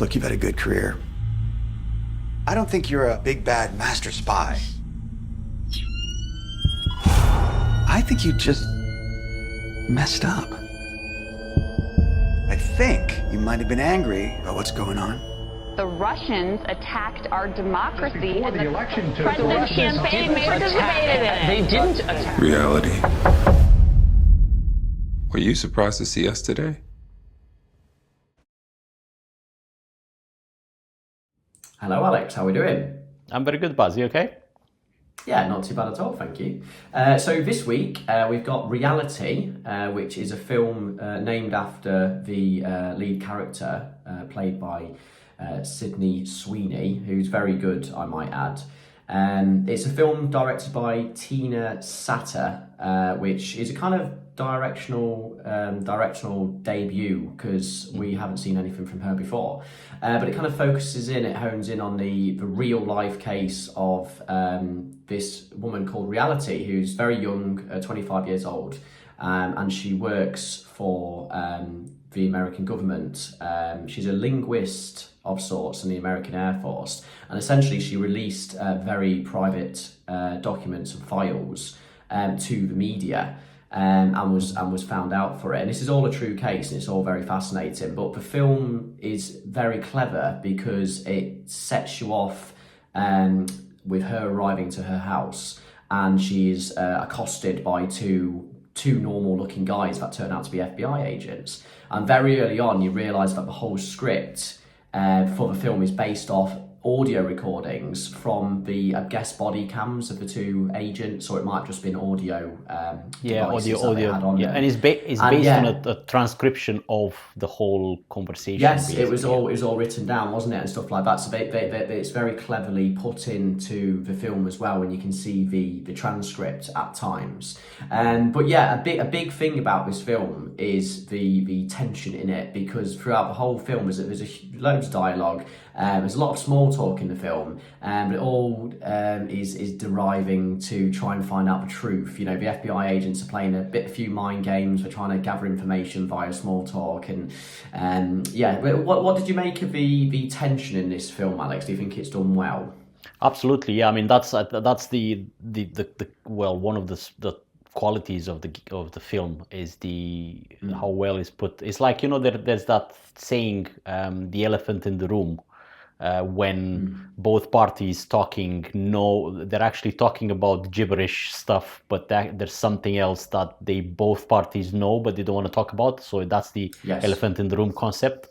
Look, you've had a good career. I don't think you're a big bad master spy. I think you just messed up. I think you might have been angry about what's going on. The Russians attacked our democracy Before and the election took President's place. campaign participated in it. They didn't attack. Reality. Were you surprised to see us today? Hello, Alex. How are we doing? I'm very good, Buzz. You okay? Yeah, not too bad at all, thank you. So this week we've got Reality, which is a film named after the lead character played by Sydney Sweeney, who's very good, I might add. It's a film directed by Tina Satter, which is a kind of directional debut because we haven't seen anything from her before. But it kind of it hones in on the real life case of this woman called Reality, who's very young, 25 years old, and she works for the American government. She's a linguist of sorts in the American Air Force, and essentially she released very private documents and files to the media. And was found out for it. And this is all a true case, and it's all very fascinating. But the film is very clever because it sets you off with her arriving to her house, and she's accosted by two normal-looking guys that turn out to be FBI agents. And very early on, you realise that the whole script for the film is based off audio recordings from the body cams of the two agents, or it might have just been audio audio had on them. And it's based on a transcription of the whole conversation. Yes, basically. It was all written down, wasn't it, and stuff like that. So it's very cleverly put into the film as well, when you can see the transcript at times. But yeah, a big thing about this film is the tension in it, because throughout the whole film there's loads of dialogue. There's a lot of small talk in the film, but it all is deriving to try and find out the truth. You know, the FBI agents are playing a few mind games. They're trying to gather information via small talk, and what did you make of the tension in this film, Alex? Do you think it's done well? Absolutely, yeah. I mean, that's the one of the qualities of the film is how well it's put. It's like, there's that saying, the elephant in the room. When both parties they're actually talking about gibberish stuff, but there's something else that both parties know, but they don't want to talk about. So that's the elephant in the room concept.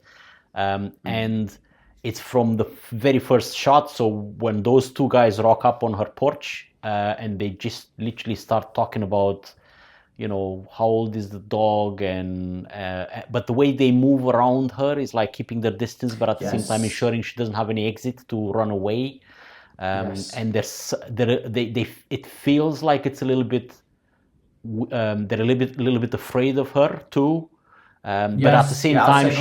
And it's from the very first shot. So when those two guys rock up on her porch, and they just literally start talking about, how old is the dog, and but the way they move around her is like keeping their distance, but at the same time ensuring she doesn't have any exit to run away. And it feels like it's a little bit, they're a little bit afraid of her too. But at the same time,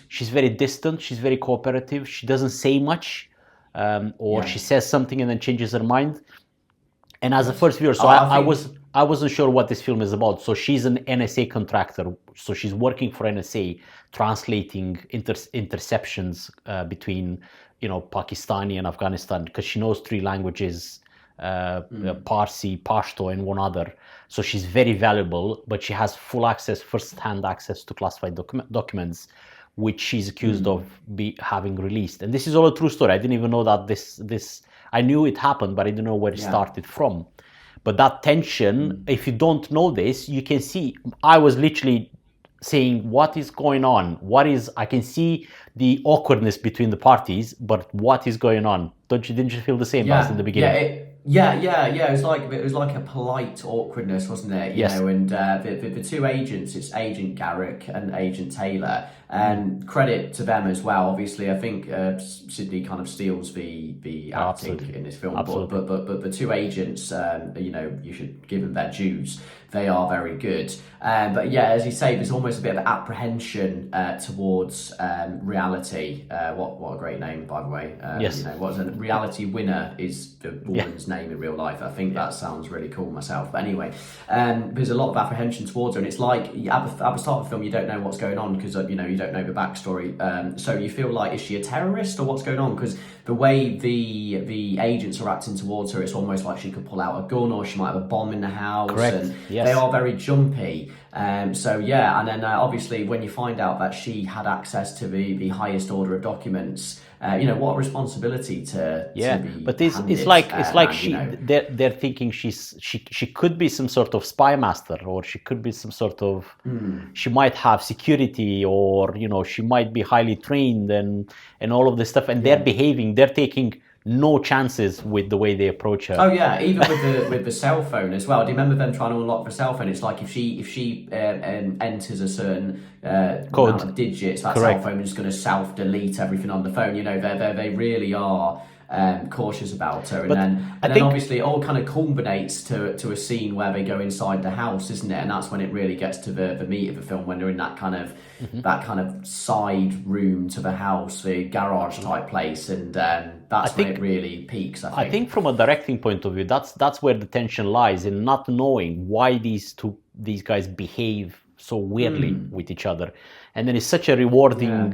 she's very distant. She's very cooperative. She doesn't say much, she says something and then changes her mind. And as a first viewer, so I wasn't sure what this film is about. So she's an NSA contractor. So she's working for NSA, translating interceptions between, Pakistani and Afghanistan, because she knows 3 languages, Parsi, Pashto, and one other. So she's very valuable, but she has full access, first-hand access to classified documents, which she's accused of having released. And this is all a true story. I didn't even know that this I knew it happened, but I didn't know where it started from. But that tension, if you don't know this, you can see, I was literally saying, what is going on? I can see the awkwardness between the parties, but what is going on? Didn't you feel the same as in the beginning? It was like a polite awkwardness, wasn't it? You know, and the two agents, it's Agent Garrick and Agent Taylor, and credit to them as well. Obviously, I think Sydney kind of steals the acting in this film, but the two agents, you should give them their dues. They are very good. But yeah, as you say, there's almost a bit of apprehension towards Reality. What a great name, by the way. What's a Reality Winner is the woman's name in real life. I think that sounds really cool myself. But anyway, there's a lot of apprehension towards her, and it's like at the start of the film, you don't know what's going on because you don't know the backstory. So you feel like, is she a terrorist or what's going on? Because the way the agents are acting towards her, it's almost like she could pull out a gun or she might have a bomb in the house. Correct. And Yes. they are very jumpy. So yeah, and then obviously when you find out that she had access to the highest order of documents, what a responsibility to be but it's handed, like and, she they're thinking she could be some sort of spy master, or she could be some sort of she might have security, or she might be highly trained and all of this stuff, and they're taking no chances with the way they approach her. Oh yeah, even with the cell phone as well. Do you remember them trying to unlock the cell phone? It's like if she enters a certain Code. amount of digits, that Correct. cell phone is going to self delete everything on the phone. They really are cautious about her, and But then I think- obviously it all kind of culminates to a scene where they go inside the house, isn't it? And that's when it really gets to the meat of the film, when they're in that kind of side room to the house, the garage type place, and that's when think- it really peaks. I think from a directing point of view, that's where the tension lies, in not knowing why these guys behave so weirdly with each other. And then it's such a rewarding,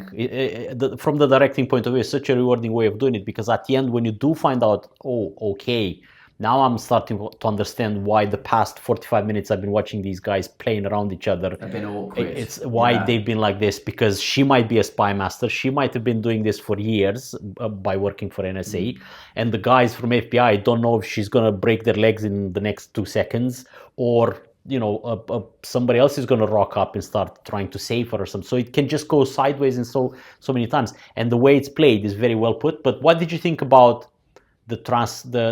from the directing point of view, it's such a rewarding way of doing it, because at the end, when you do find out, oh, okay, now I'm starting to understand why the past 45 minutes I've been watching these guys playing around each other. They've been awkward. It's why they've been like this, because she might be a spy master. She might have been doing this for years by working for NSA. And the guys from FBI don't know if she's going to break their legs in the next 2 seconds, or somebody else is going to rock up and start trying to save her or something. So it can just go sideways in so many times. And the way it's played is very well put. But what did you think about the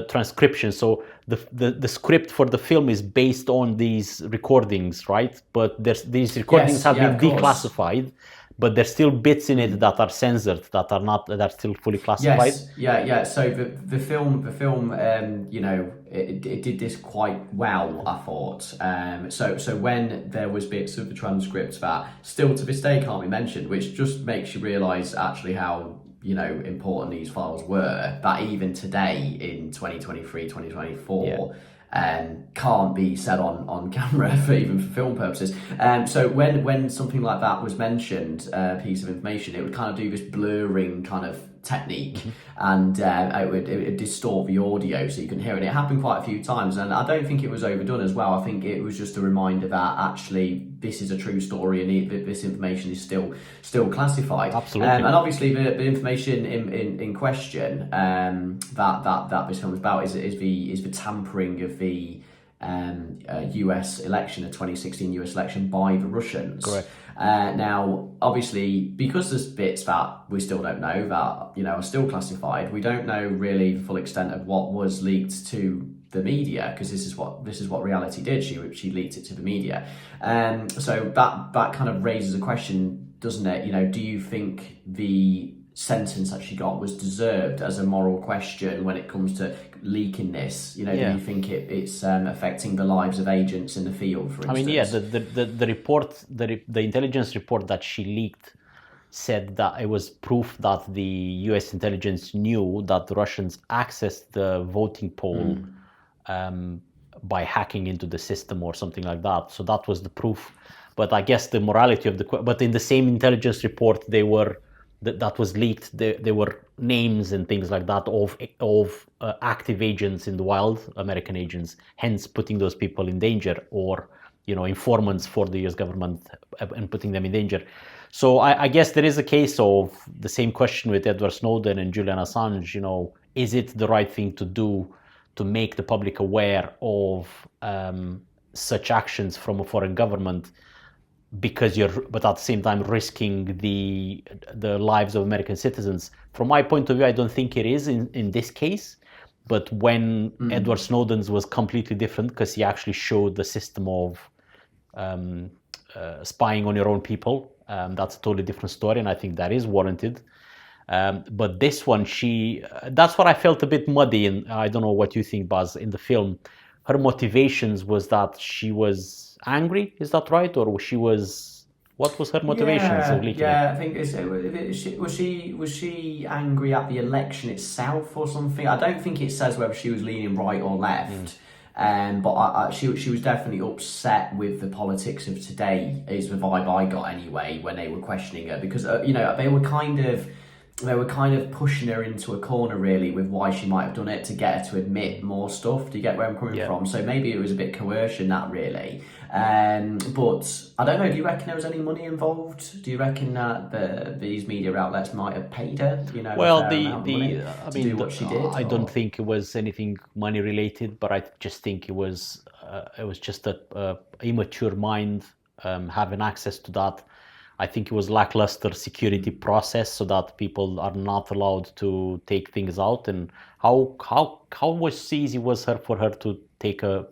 transcription? So the script for the film is based on these recordings, right? But these recordings have been of course. declassified, but there's still bits in it that are censored, that are still fully classified. Yeah. So the film, it did this quite well, I thought. So when there was bits of the transcripts that still to this day can't be mentioned, which just makes you realise actually how important these files were, that even today in 2023, 2024, can't be said on camera even for film purposes. So when something like that was mentioned, a piece of information, it would kind of do this blurring kind of technique, and it would distort the audio so you can hear it. It happened quite a few times, and I don't think it was overdone as well. I think it was just a reminder that actually this is a true story, and this information is still classified. Absolutely. And obviously the information in question that this film is about is the tampering of the US election, the 2016 US election, by the Russians. Correct. Now, obviously, because there's bits that we still don't know that are still classified, we don't know really the full extent of what was leaked to the media, because this is what Reality did. She leaked it to the media, so that kind of raises a question, doesn't it? Do you think the sentence that she got was deserved as a moral question when it comes to leaking this? Do you think it's affecting the lives of agents in the field, for instance? The report, the intelligence report that she leaked said that it was proof that the US intelligence knew that the Russians accessed the voting poll by hacking into the system or something like that. So that was the proof. But I guess the morality of but in the same intelligence report, that was leaked. There were names and things like that of active agents in the wild, American agents, hence putting those people in danger, or informants for the US government and putting them in danger. So I guess there is a case of the same question with Edward Snowden and Julian Assange. Is it the right thing to do to make the public aware of such actions from a foreign government, but at the same time risking the lives of American citizens? From my point of view, I don't think it is in this case. But when Edward Snowden's was completely different, because he actually showed the system of spying on your own people. That's a totally different story, and I think that is warranted. But this one, that's what I felt a bit muddy, and I don't know what you think, Baz, in the film. Her motivations was that she was angry, is that right? Or what was her motivations of leaking? Yeah, I think was she angry at the election itself or something? I don't think it says whether she was leaning right or left. But she was definitely upset with the politics of today, is the vibe I got anyway when they were questioning her, because they were kind of pushing her into a corner really with why she might have done it, to get her to admit more stuff. Do you get where I'm coming from? So maybe it was a bit coercion, that really. But I don't know, do you reckon there was any money involved? Do you reckon that these media outlets might have paid her, Well, a fair amount of money to do what she did? I don't think it was anything money related, but I just think it was just a immature mind having access to that. I think it was lackluster security process, so that people are not allowed to take things out. And how was easy was for her to take a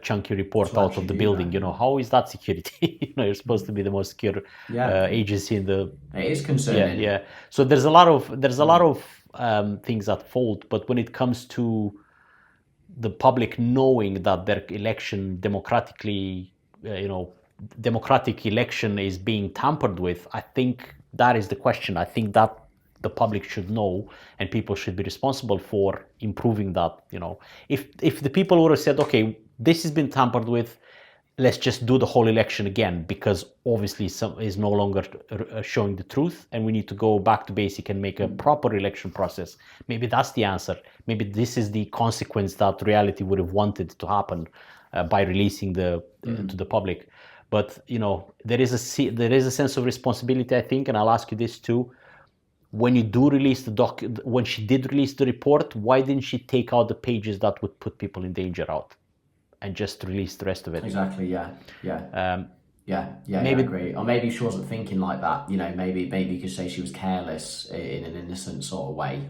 chunky report out of the building? How is that security? You're supposed to be the most secure agency in the. It is concerning. Yeah. So there's a lot of things at fault, but when it comes to the public knowing that their election democratic election is being tampered with, I think that is the question. I think that the public should know, and people should be responsible for improving that. If the people would have said, okay, this has been tampered with, let's just do the whole election again, because obviously some is no longer showing the truth, and we need to go back to basic and make a proper election process. Maybe that's the answer. Maybe this is the consequence that reality would have wanted to happen by releasing to the public. But there is a sense of responsibility, I think, and I'll ask you this too. When you do release when she did release the report, why didn't she take out the pages that would put people in danger out, and just release the rest of it? Exactly. Yeah. Maybe, I agree. Or maybe she wasn't thinking like that. Maybe you could say she was careless in an innocent sort of way.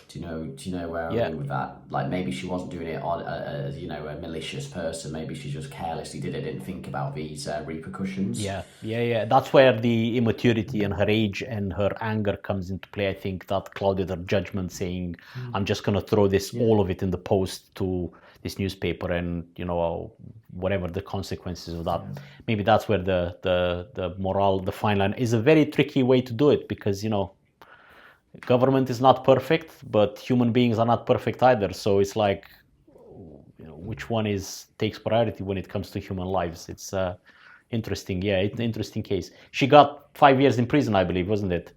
Do you know where I mean with that? Like, maybe she wasn't doing it on as a malicious person. Maybe she just carelessly did it, didn't think about these repercussions. Yeah. That's where the immaturity and her age and her anger comes into play. I think that clouded her judgment, saying, "I'm just going to throw all of it in the post to this newspaper, and whatever the consequences of that." Maybe that's where the moral, the fine line, is a very tricky way to do it, because government is not perfect, but human beings are not perfect either. So it's like, which one takes priority when it comes to human lives? It's interesting. Yeah, it's an interesting case. She got 5 years in prison, I believe, wasn't it?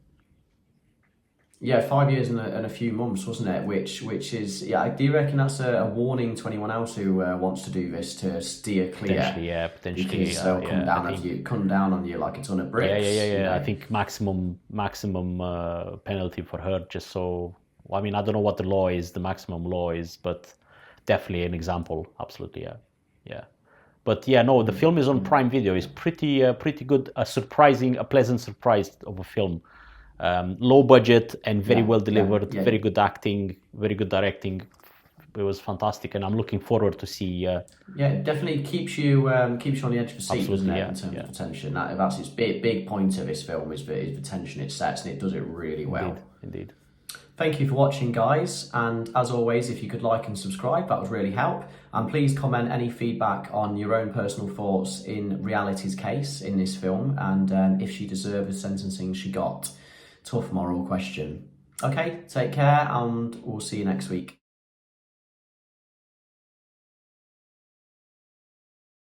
Yeah, 5 years and a few months, wasn't it? Which is, do you reckon that's a warning to anyone else who wants to do this, to steer clear? Potentially. Because they'll come down on you like a ton of bricks. Yeah. I think maximum penalty for her, just so. I mean, I don't know what the law is, the maximum law is, but definitely an example. Absolutely, yeah. But the film is on Prime Video. It's pretty good. A pleasant surprise of a film. Low budget and very well delivered. Very good acting, very good directing. It was fantastic, and I'm looking forward to see. It definitely keeps you on the edge of the seat, doesn't it? In terms of tension, that's its big point of this film, is the tension it sets, and it does it really well. Indeed. Thank you for watching, guys, and as always, if you could like and subscribe, that would really help. And please comment any feedback on your own personal thoughts in Reality's case in this film, and if she deserved the sentencing she got. Tough moral question. Okay, take care, and we'll see you next week.